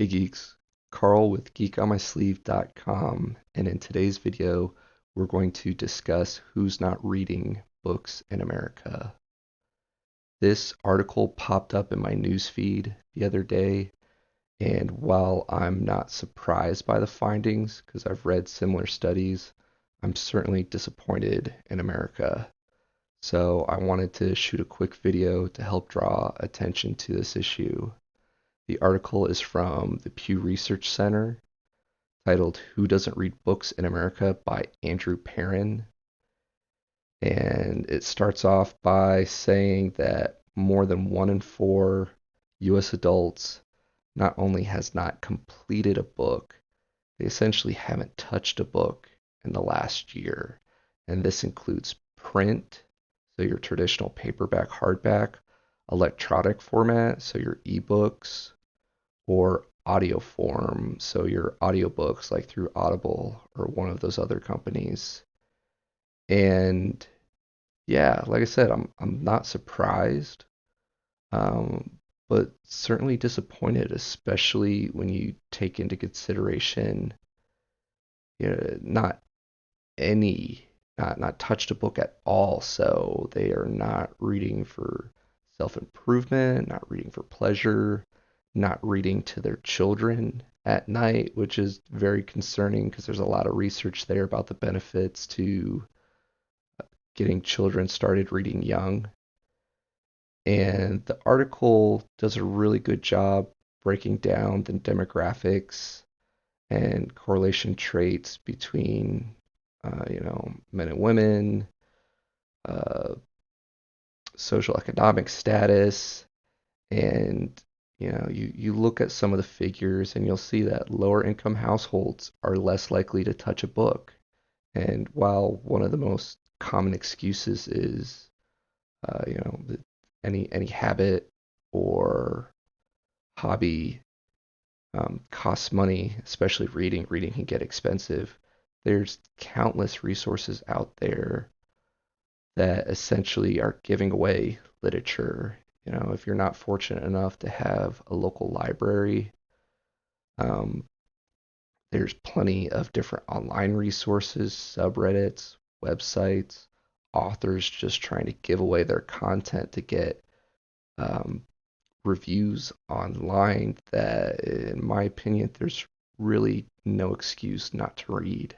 Hey geeks, Carl with geekonmysleeve.com, and in today's video we're going to discuss who's not reading books in America. This article popped up in my newsfeed the other day, and while I'm not surprised by the findings because I've read similar studies, I'm certainly disappointed in America. So I wanted to shoot a quick video to help draw attention to this issue. The article is from the Pew Research Center, titled Who Doesn't Read Books in America by Andrew Perrin. And it starts off by saying that more than 1 in 4 US adults not only has not completed a book, they essentially haven't touched a book in the last year. And this includes print, so your traditional paperback, hardback, electronic format, so your ebooks, or audio form, so your audiobooks like through Audible or one of those other companies. And yeah, like I said, I'm not surprised, um, but certainly disappointed, especially when you take into consideration, not any, not touched a book at all. So they are not reading for self-improvement, not reading for pleasure, not reading to their children at night, which is very concerning because there's a lot of research there about the benefits to getting children started reading young. And the article does a really good job breaking down the demographics and correlation traits between, men and women, uh, social economic status, and you look at some of the figures and you'll see that lower income households are less likely to touch a book. And while one of the most common excuses is, that any habit or hobby costs money, especially reading. Reading can get expensive. There's countless resources out there that essentially are giving away literature. If you're not fortunate enough to have a local library, um, there's plenty of different online resources, subreddits, websites, authors just trying to give away their content to get um, reviews online that, in my opinion, there's really no excuse not to read.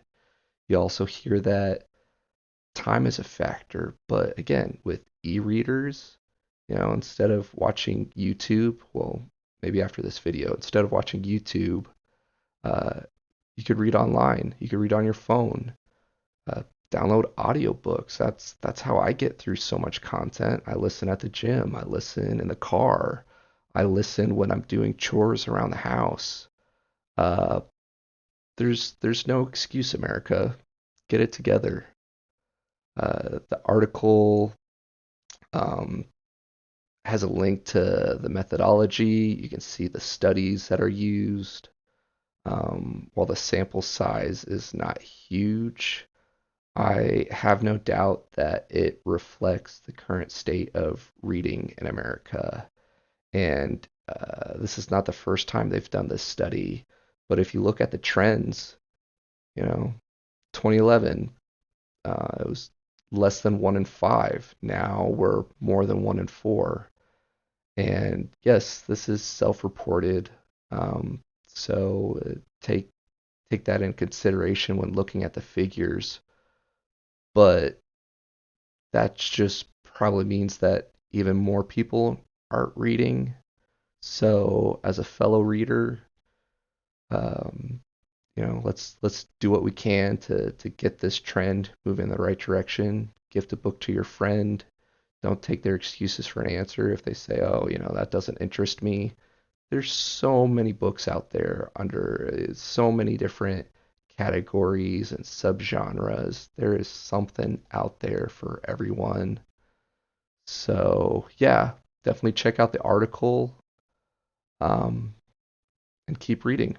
You also hear that time is a factor, but again, with e-readers, instead of watching YouTube, well, maybe after this video, instead of watching YouTube, uh, you could read online. You could read on your phone. Uh, Download audiobooks. That's how I get through so much content. I listen at the gym. I listen in the car. I listen when I'm doing chores around the house. Uh, there's no excuse, America. Get it together. The article um, has a link to the methodology. You can see the studies that are used. While the sample size is not huge, I have no doubt that it reflects the current state of reading in America. And this is not the first time they've done this study, but if you look at the trends, you know, 2011, it was less than 1 in 5. Now we're more than 1 in 4. And yes, this is self-reported. So take that in consideration when looking at the figures. But that just probably means that even more people aren't reading. So as a fellow reader, um, let's do what we can to get this trend moving in the right direction. Gift a book to your friend. Don't take their excuses for an answer if they say, "Oh, that doesn't interest me." There's so many books out there under so many different categories and subgenres. There is something out there for everyone. So, yeah, definitely check out the article, um, and keep reading.